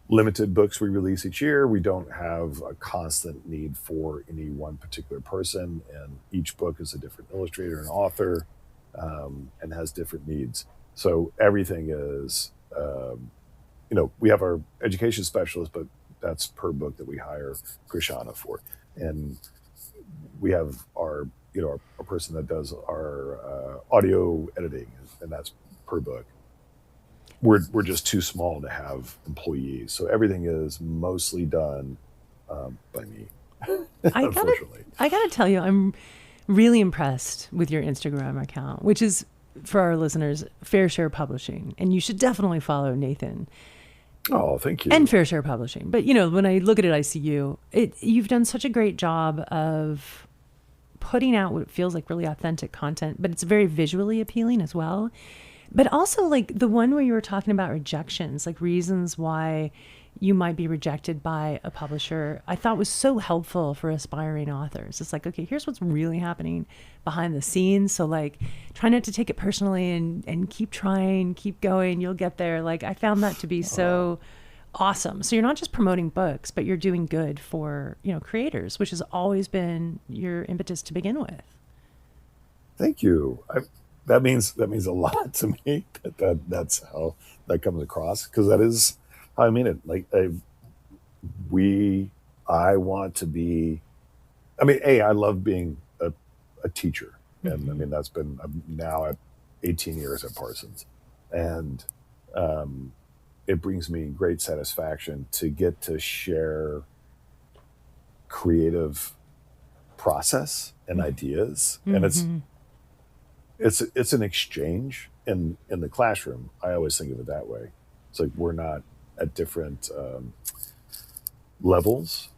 limited books we release each year, we don't have a constant need for any one particular person, and each book is a different illustrator and author, and has different needs. So everything is, we have our education specialist, but that's per book that we hire Krishana for, and we have our person that does our audio editing, and that's per book. We're just too small to have employees, so everything is mostly done by me, I gotta, unfortunately. I gotta tell you, I'm really impressed with your Instagram account, which is, for our listeners, Fair Share Publishing, and you should definitely follow Nathan Oh, thank and you. Fair Share Publishing. But when I look at it, I see you. You've done such a great job of putting out what feels like really authentic content, but it's very visually appealing as well. But also, like the one where you were talking about rejections, like reasons why you might be rejected by a publisher, I thought was so helpful for aspiring authors. It's like, okay, here's what's really happening behind the scenes. So like try not to take it personally and keep trying, keep going, you'll get there. Like I found that to be so awesome. So you're not just promoting books, but you're doing good for, creators, which has always been your impetus to begin with. Thank you. That means a lot to me. That's how that comes across, because that is how I mean it. Like we, I want to be. I mean, I love being a teacher, and I Mm-hmm. mean I'm now at 18 years at Parsons, and um, it brings me great satisfaction to get to share creative process and ideas, and Mm-hmm. it's an exchange in the classroom. I always think of it that way. It's like we're not at different levels,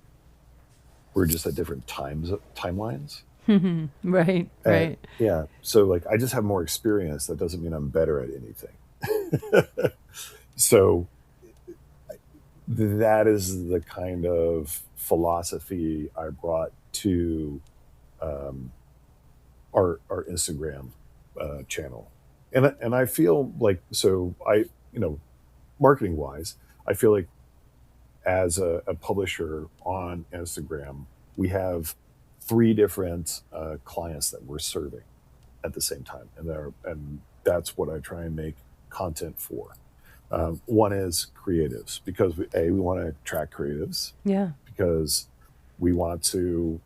we're just at different timelines. Mm-hmm. Right, And right. yeah, so like I just have more experience. That doesn't mean I'm better at anything. So that is the kind of philosophy I brought to um, our Instagram channel, and I feel like, so I, marketing wise, I feel like as a publisher on Instagram, we have three different clients that we're serving at the same time, and that's what I try and make content for. One is creatives, because we want to attract creatives, Yeah. because we want to,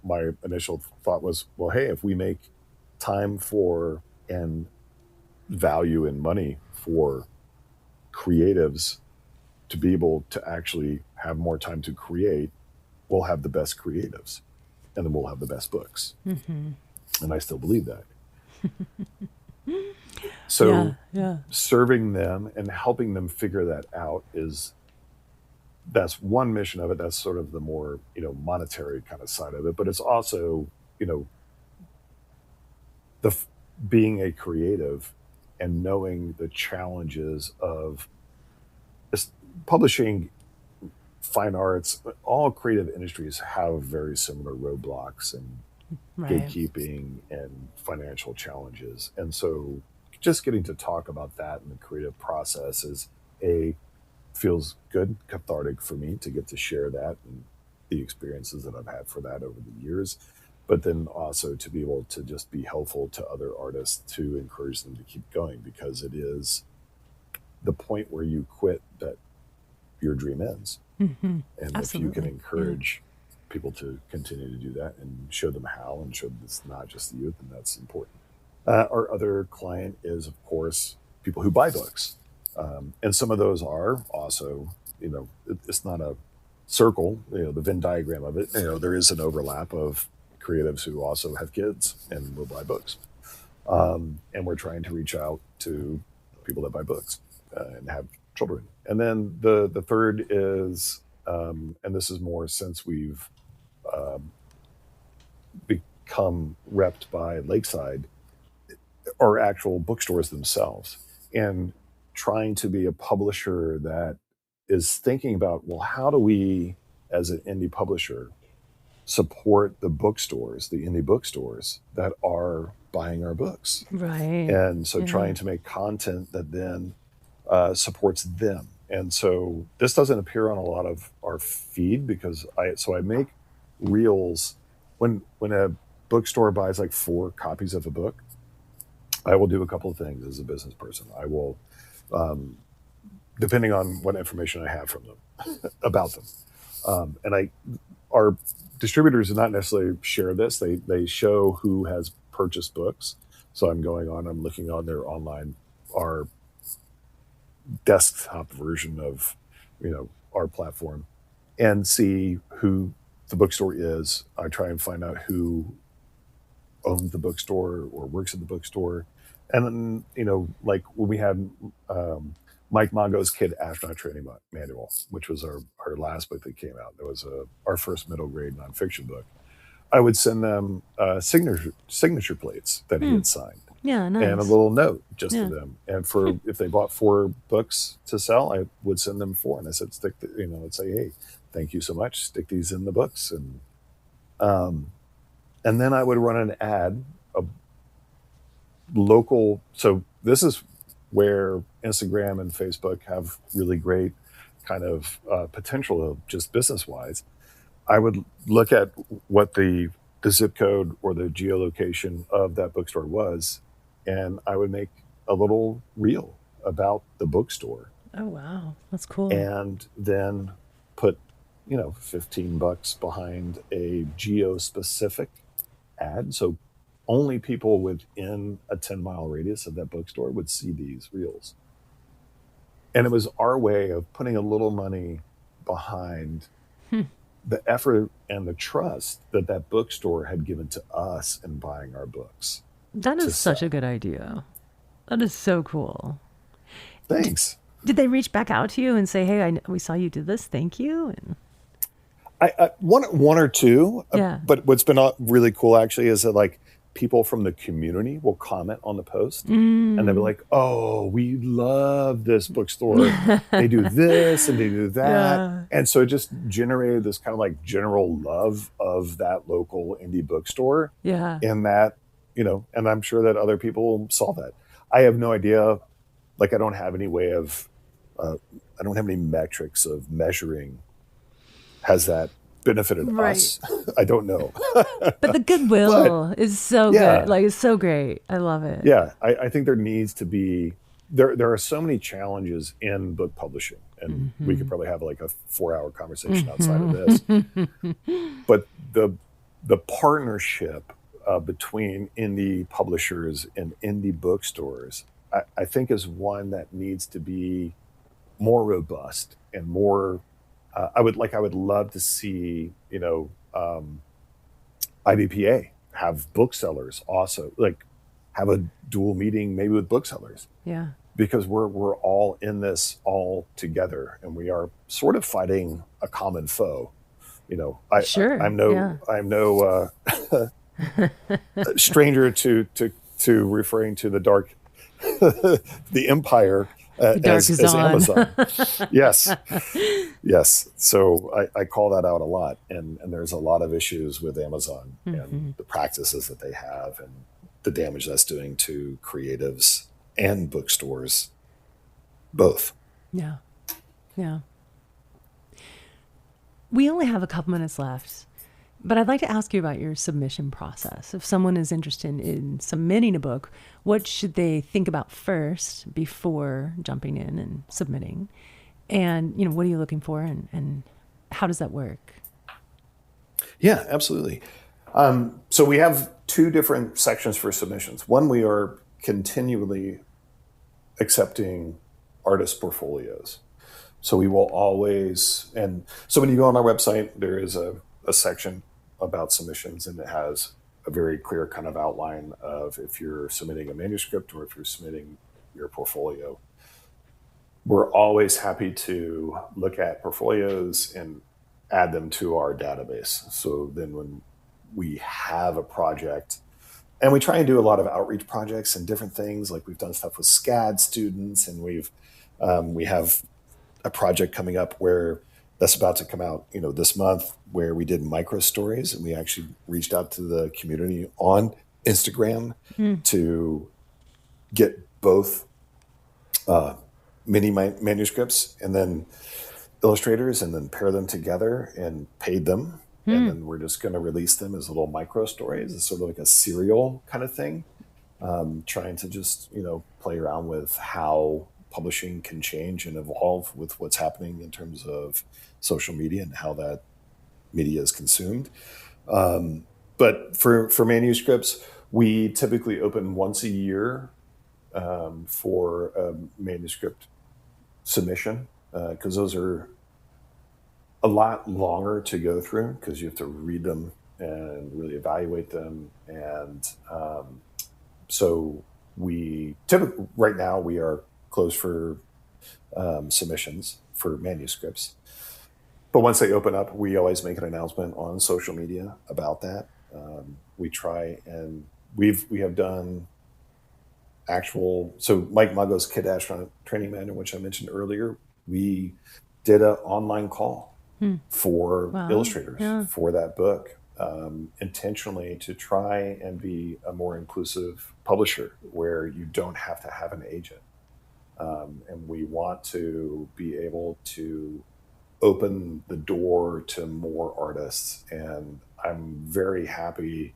my initial thought was, well, hey, if we make time for and value and money for creatives to be able to actually have more time to create, we'll have the best creatives, and then we'll have the best books. Mm-hmm. And I still believe that. Yeah, So yeah. serving them and helping them figure that out is, that's one mission of it. That's sort of the more, monetary kind of side of it, but it's also, you know, the being a creative and knowing the challenges of this, publishing, fine arts, all creative industries have very similar roadblocks and Right. gatekeeping and financial challenges. And so just getting to talk about that in the creative process is, a, feels good, cathartic for me to get to share that and the experiences that I've had for that over the years. But then also to be able to just be helpful to other artists to encourage them to keep going, because it is the point where you quit that your dream ends. Mm-hmm. And if you can Absolutely. Yeah. encourage people to continue to do that and show them how, and show them it's not just the youth, and that's important. Our other client is, of course, people who buy books. And some of those are also, it's not a circle, the Venn diagram of it. There is an overlap of creatives who also have kids and will buy books. And we're trying to reach out to people that buy books and have children. And then the third is, and this is more since we've um, become repped by Lakeside, or actual bookstores themselves, and trying to be a publisher that is thinking about, well, how do we, as an indie publisher, support the bookstores, the indie bookstores that are buying our books? Right. And so Yeah. trying to make content that then supports them. And so this doesn't appear on a lot of our feed, because I make reels when a bookstore buys like 4 copies of a book. I will do a couple of things as a business person. I will, um, depending on what information I have from them about them, and our distributors do not necessarily share this. They show who has purchased books. So I'm looking on their online, our desktop version of, our platform, and see who the bookstore is. I try and find out who owns the bookstore or works at the bookstore. And then, like when we had Mike Mongo's Kid Astronaut Training Manual, which was our last book that came out. That was our first middle grade nonfiction book. I would send them signature plates that he Hmm. had signed. Yeah, and a nice. little note just for Yeah. them. And for if they bought 4 books to sell, I would send them 4, and I said, I'd say, hey, thank you so much. Stick these in the books, um, and then I would run an ad, a local. So this is where Instagram and Facebook have really great kind of potential of just business wise. I would look at what the zip code or the geolocation of that bookstore was, and I would make a little reel about the bookstore, Oh, wow. That's cool. and then put, $15 behind a geo specific ad. So only people within a 10-mile radius of that bookstore would see these reels. And it was our way of putting a little money behind the effort and the trust that that bookstore had given to us in buying our books That to is such a sell. good idea. That is so cool. Did, Thanks. did they reach back out to you and say, "Hey, we saw you did this. Thank you"? And One or two, yeah. but what's been really cool actually is that like people from the community will comment on the post, and they'll be Mm. like, "Oh, we love this bookstore. They do this and they do that," Yeah. and so it just generated this kind of like general love of that local indie bookstore, Yeah. and that and I'm sure that other people saw that. I have no idea. Like I don't have any way of, I don't have any metrics of measuring. Has that benefited Right. us? I don't know. But the But goodwill is so good. yeah, Like, it's so great. I love it. yeah, I think there needs to be, there are so many challenges in book publishing, and we could Hmm. probably have like a 4-hour conversation outside of this. Hmm. But the partnership between indie publishers and indie bookstores, I think is one that needs to be more robust and more. I would love to see IBPA have booksellers also, like have a dual meeting maybe with booksellers, Yeah. because we're all in this all together, and we are sort of fighting a common foe. Sure. Yeah. I'm no stranger to referring to the dark the empire The dark is as on. Amazon. Yes, yes. So I call that out a lot, and there's a lot of issues with Amazon and Hmm. the practices that they have and the damage that's doing to creatives and bookstores both. Yeah. Yeah. We only have a couple minutes left, but I'd like to ask you about your submission process. If someone is interested in submitting a book, what should they think about first before jumping in and submitting? And, what are you looking for, and how does that work? Yeah, absolutely. So we have 2 different sections for submissions. One, we are continually accepting artist portfolios. So we will always, and so when you go on our website, there is a section about submissions, and it has a very clear kind of outline of if you're submitting a manuscript or if you're submitting your portfolio. We're always happy to look at portfolios and add them to our database. So then when we have a project, and we try and do a lot of outreach projects and different things, like we've done stuff with SCAD students, and we have a project coming up where that's about to come out, this month, where we did micro stories, and we actually reached out to the community on Instagram Mm. to get both mini manuscripts and then illustrators, and then pair them together and paid them. And Mm. then we're just going to release them as little micro stories. It's sort of like a serial kind of thing, trying to just, play around with how publishing can change and evolve with what's happening in terms of social media and how that media is consumed. But for manuscripts, we typically open once a year for a manuscript submission, because those are a lot longer to go through, because you have to read them and really evaluate them. And so we typically, right now, we are closed for submissions for manuscripts. But once they open up, we always make an announcement on social media about that. We try, and we have done so Mike Muggo's Kid Astronaut Training Manual, which I mentioned earlier, we did an online call for illustrators for that book, intentionally to try and be a more inclusive publisher where you don't have to have an agent. And we want to be able to open the door to more artists. And I'm very happy,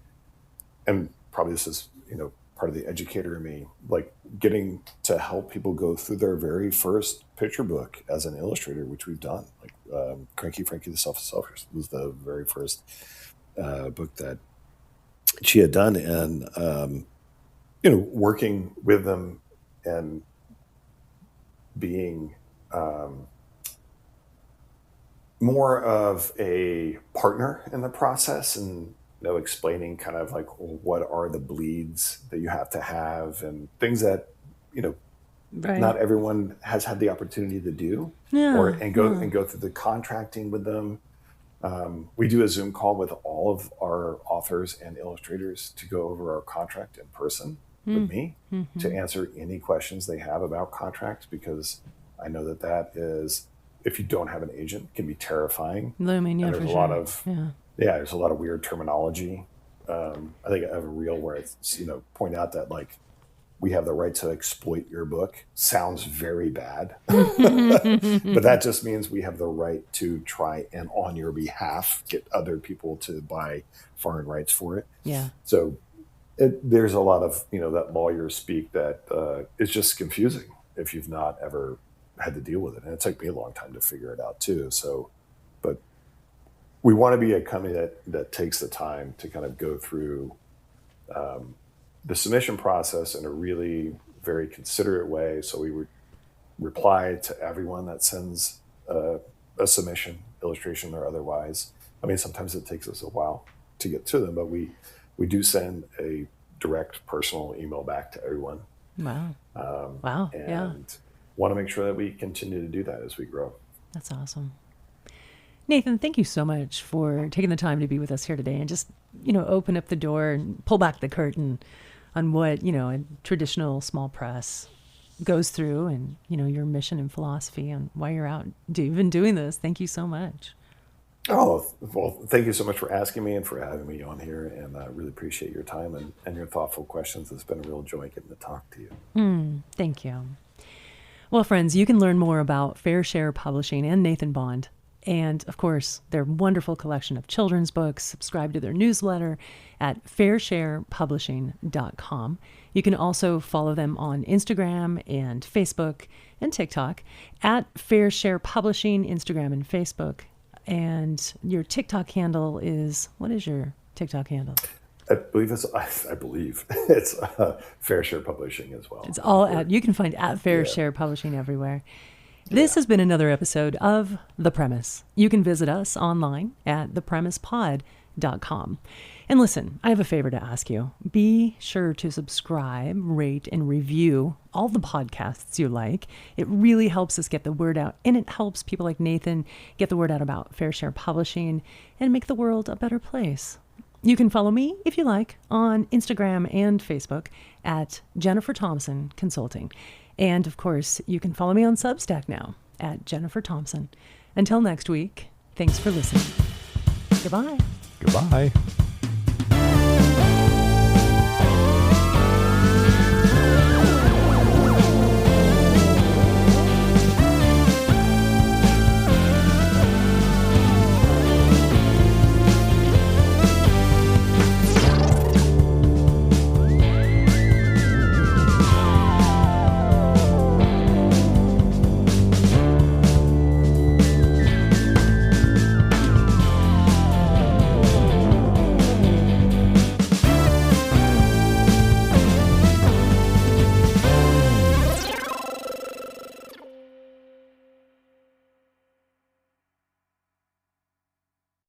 and probably this is, part of the educator in me, like getting to help people go through their very first picture book as an illustrator, which we've done. Like Cranky Frankie the Self-Selfers was the very first book that she had done. And, working with them and being more of a partner in the process, and explaining kind of like, well, what are the bleeds that you have to have, and things that not everyone has had the opportunity to do, and go through the contracting with them. We do a Zoom call with all of our authors and illustrators to go over our contract in person with me to answer any questions they have about contracts, because I know that is, if you don't have an agent, can be terrifying. Looming, and there's a lot of there's a lot of weird terminology. I think I have a reel where it's point out that like, we have the right to exploit your book. Sounds very bad, but that just means we have the right to try and on your behalf get other people to buy foreign rights for it. Yeah. So there's a lot of that lawyer speak that is just confusing if you've not ever had to deal with it, and it took me a long time to figure it out too. So, but we want to be a company that takes the time to kind of go through the submission process in a really very considerate way. So we would reply to everyone that sends a submission, illustration or otherwise. I mean, sometimes it takes us a while to get to them, but we do send a direct personal email back to everyone. Wow. And want to make sure that we continue to do that as we grow. That's awesome. Nathan, thank you so much for taking the time to be with us here today and just, open up the door and pull back the curtain on what, a traditional small press goes through, and, your mission and philosophy and why you're out even doing this. Thank you so much. Oh, well, thank you so much for asking me and for having me on here. And I really appreciate your time and your thoughtful questions. It's been a real joy getting to talk to you. Thank you. Well, friends, you can learn more about Fair Share Publishing and Nathan Bond, and of course, their wonderful collection of children's books. Subscribe to their newsletter at fairsharepublishing.com. You can also follow them on Instagram and Facebook and TikTok at Fair Share Publishing, Instagram and Facebook. And your TikTok handle is, what is your TikTok handle? I believe it's Fair Share Publishing as well. It's all you can find at Fair Share Publishing everywhere. This has been another episode of The Premise. You can visit us online at thepremisepod.com. And listen, I have a favor to ask you. Be sure to subscribe, rate, and review all the podcasts you like. It really helps us get the word out, and it helps people like Nathan get the word out about Fair Share Publishing and make the world a better place. You can follow me, if you like, on Instagram and Facebook at Jeniffer Thompson Consulting. And of course, you can follow me on Substack now at Jeniffer Thompson. Until next week, thanks for listening. Goodbye. Goodbye.